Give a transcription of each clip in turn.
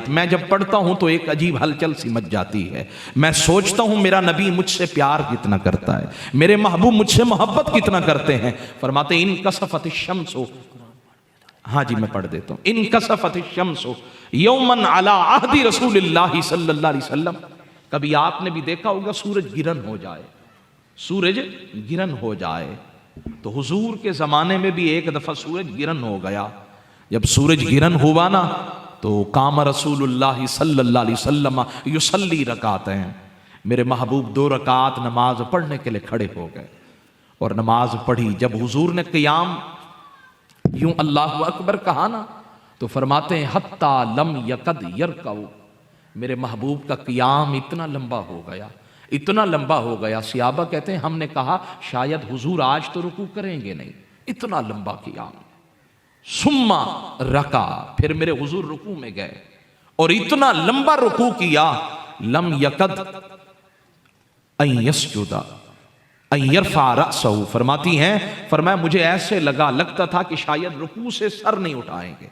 میں جب پڑھتا ہوں تو ایک عجیب ہلچل سی مچ جاتی ہے. میں سوچتا ہوں میرا نبی مجھ سے پیار کتنا کرتا ہے، میرے محبوب مجھ سے محبت کتنا کرتے ہیں. فرماتے ہیں انکسفت الشمس، ہاں جی میں پڑھ دیتا ہوں، انکسفت الشمس یومن علی عہد رسول اللہ صلی اللہ علیہ وسلم. کبھی آپ نے بھی دیکھا ہوگا سورج گرہن ہو جائے، سورج گرہن ہو جائے. تو حضور کے زمانے میں بھی ایک دفعہ سورج گرہن ہو گیا. جب سورج گرہن ہوا نا تو قام رسول اللہ صلی اللہ علیہ وسلم یصلی رکعتین، میرے محبوب 2 رکعت نماز پڑھنے کے لیے کھڑے ہو گئے اور نماز پڑھی. جب حضور نے قیام یوں اللہ اکبر کہا نا تو فرماتے ہیں حتی لم یکد یرکعوا، میرے محبوب کا قیام اتنا لمبا ہو گیا، اتنا لمبا ہو گیا. صحابہ کہتے ہیں ہم نے کہا شاید حضور آج تو رکوع کریں گے نہیں، اتنا لمبا قیام. ثم رکع، پھر میرے حضور رکوع میں گئے اور اتنا لمبا رکوع کیا. لم یکد ان یسجد ان یرفع رأسہ، فرماتی ہیں فرمایا مجھے ایسے لگتا تھا کہ شاید رکوع سے سر نہیں اٹھائیں گے.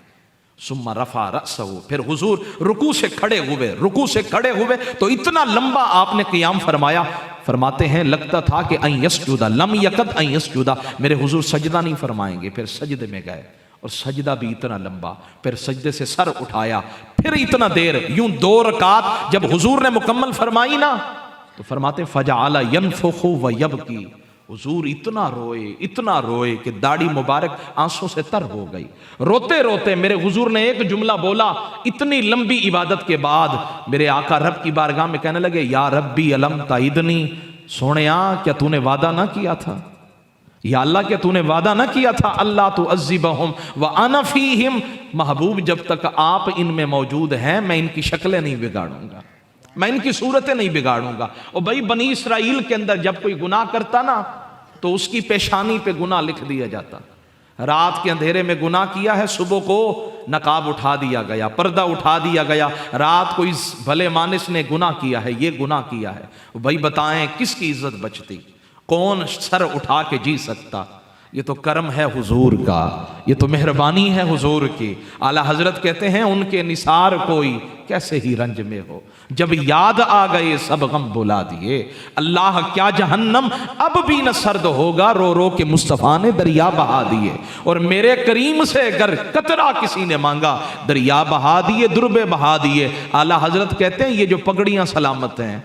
ثم رفع رأسہ، پھر حضور رکوع سے کھڑے ہوئے تو اتنا لمبا آپ نے قیام فرمایا. فرماتے ہیں لگتا تھا کہ ان یسجد، لم یکد ان یسجد، میرے حضور سجدہ نہیں فرمائیں گے. پھر سجدے میں گئے اور سجدہ بھی اتنا لمبا، پھر سجدے سے سر اٹھایا، پھر اتنا دیر، یوں 2 رکعت جب حضور نے مکمل فرمائی نا تو فرماتے فجعل ینفخ ویبکی، حضور اتنا روئے کہ داڑھی مبارک آنسوں سے تر ہو گئی. روتے روتے میرے حضور نے ایک جملہ بولا اتنی لمبی عبادت کے بعد. میرے آقا رب کی بارگاہ میں کہنے لگے یا ربی الم تعیدنی، سونیا کیا تو نے وعدہ نہ کیا تھا، یا اللہ کیا تو نے وعدہ نہ کیا تھا اللہ تعذبہم وانا فیہم، محبوب جب تک آپ ان میں موجود ہیں میں ان کی شکلیں نہیں بگاڑوں گا، میں ان کی صورتیں نہیں بگاڑوں گا. اور بھائی بنی اسرائیل کے اندر جب کوئی گناہ کرتا نا تو اس کی پیشانی پہ گناہ لکھ دیا جاتا. رات کے اندھیرے میں گناہ کیا ہے، صبح کو نقاب اٹھا دیا گیا، پردہ اٹھا دیا گیا. رات کو اس بھلے مانس نے گناہ کیا ہے، یہ گناہ کیا ہے. بھائی بتائیں کس کی عزت بچتی، کون سر اٹھا کے جی سکتا؟ یہ تو کرم ہے حضور کا، یہ تو مہربانی ہے حضور کی. اعلیٰ حضرت کہتے ہیں ان کے نثار کوئی کیسے ہی رنج میں ہو، جب یاد آ گئے سب غم بلا دیے. اللہ کیا جہنم اب بھی نہ سرد ہوگا، رو رو کے مصطفیٰ نے دریا بہا دیے. اور میرے کریم سے اگر قطرہ کسی نے مانگا دریا بہا دیے، دربے بہا دیے. اعلیٰ حضرت کہتے ہیں یہ جو پگڑیاں سلامت ہیں،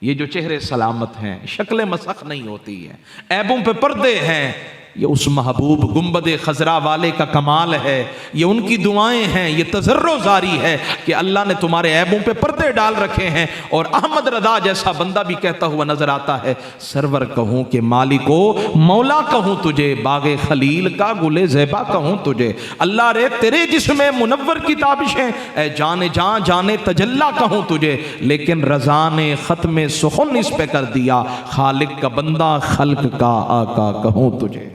یہ جو چہرے سلامت ہیں، شکلیں مسخ نہیں ہوتی ہیں، عیبوں پہ پردے ہیں، یہ اس محبوب گنبد خضرا والے کا کمال ہے. یہ ان کی دعائیں ہیں، یہ تضرع زاری ہے کہ اللہ نے تمہارے عیبوں پہ پردے ڈال رکھے ہیں. اور احمد رضا جیسا بندہ بھی کہتا ہوا نظر آتا ہے سرور کہوں کہ مالکو مولا کہوں تجھے، باغ خلیل کا گل زیبا کہوں تجھے. اللہ رے تیرے جسم منور کی تابشیں، اے جانے جان جانے تجلا کہوں تجھے. لیکن رضا نے ختم سخن اس پہ کر دیا، خالق کا بندہ خلق کا آقا کہوں تجھے.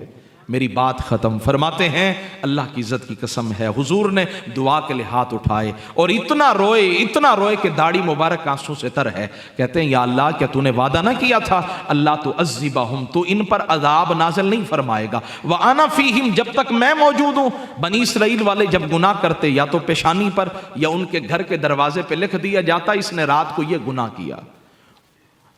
میری بات ختم. فرماتے ہیں اللہ کی عزت کی قسم ہے حضور نے دعا کے لیے ہاتھ اٹھائے اور اتنا روئے کہ داڑھی مبارک آنسوں سے تر ہے. کہتے ہیں یا اللہ کیا تو نے وعدہ نہ کیا تھا اللہ تعذبہم، تو ان پر عذاب نازل نہیں فرمائے گا، وانا فیہم، جب تک میں موجود ہوں. بنی اسرائیل والے جب گناہ کرتے یا تو پیشانی پر یا ان کے گھر کے دروازے پہ لکھ دیا جاتا اس نے رات کو یہ گناہ کیا.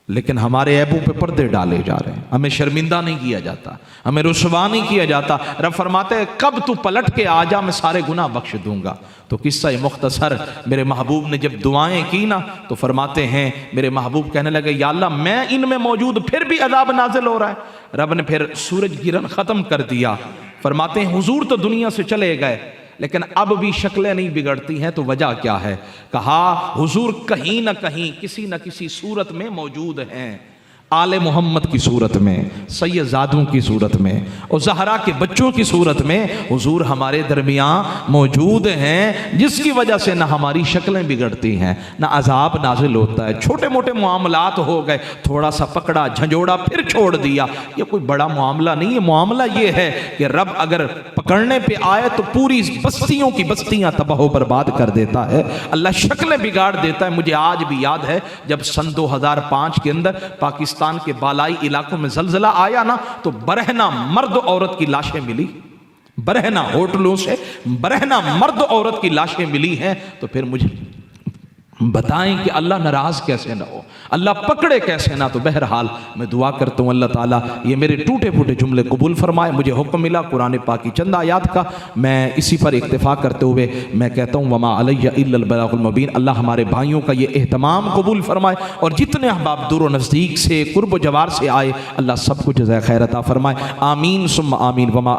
لیکن ہمارے عیبوں پہ پردے ڈالے جا رہے ہیں، ہمیں شرمندہ نہیں کیا جاتا، ہمیں رسوا نہیں کیا جاتا. رب فرماتے ہیں کب تو پلٹ کے آ جا میں سارے گناہ بخش دوں گا. تو قصہ مختصر میرے محبوب نے جب دعائیں کی نا تو فرماتے ہیں میرے محبوب کہنے لگے یا اللہ میں ان میں موجود پھر بھی عذاب نازل ہو رہا ہے. رب نے پھر سورج گرہن ختم کر دیا. فرماتے ہیں حضور تو دنیا سے چلے گئے لیکن اب بھی شکلیں نہیں بگڑتی ہیں. تو وجہ کیا ہے؟ کہا حضور کہیں نہ کہیں کسی نہ کسی صورت میں موجود ہیں، آل محمد کی صورت میں، سید زادوں کی صورت میں اور زہرا کے بچوں کی صورت میں حضور ہمارے درمیان موجود ہیں، جس کی وجہ سے نہ ہماری شکلیں بگڑتی ہیں نہ عذاب نازل ہوتا ہے. چھوٹے موٹے معاملات ہو گئے، تھوڑا سا پکڑا جھنجھوڑا پھر چھوڑ دیا، یہ کوئی بڑا معاملہ نہیں ہے. معاملہ یہ ہے کہ رب اگر پکڑنے پہ آئے تو پوری بستیوں کی بستیاں تباہ و برباد کر دیتا ہے، اللہ شکلیں بگاڑ دیتا ہے. مجھے آج بھی یاد ہے جب سن 2005 کے اندر پاکستان کے بالائی علاقوں میں زلزلہ آیا نا تو برہنہ مرد عورت کی لاشیں ملی، برہنہ ہوٹلوں سے برہنہ مرد عورت کی لاشیں ملی ہیں. تو پھر بتائیں کہ اللہ ناراض کیسے نہ ہو، اللہ پکڑے کیسے نہ. تو بہرحال میں دعا کرتا ہوں اللہ تعالیٰ یہ میرے ٹوٹے پھوٹے جملے قبول فرمائے. مجھے حکم ملا قرآن پاک کی چند آیات کا، میں اسی پر اکتفا کرتے ہوئے میں کہتا ہوں وما علیہ الا البلاغ المبین. اللہ ہمارے بھائیوں کا یہ اہتمام قبول فرمائے، اور جتنے احباب دور و نزدیک سے قرب و جوار سے آئے اللہ سب کو جزائے خیر عطا فرمائے. آمین ثم آمین. وما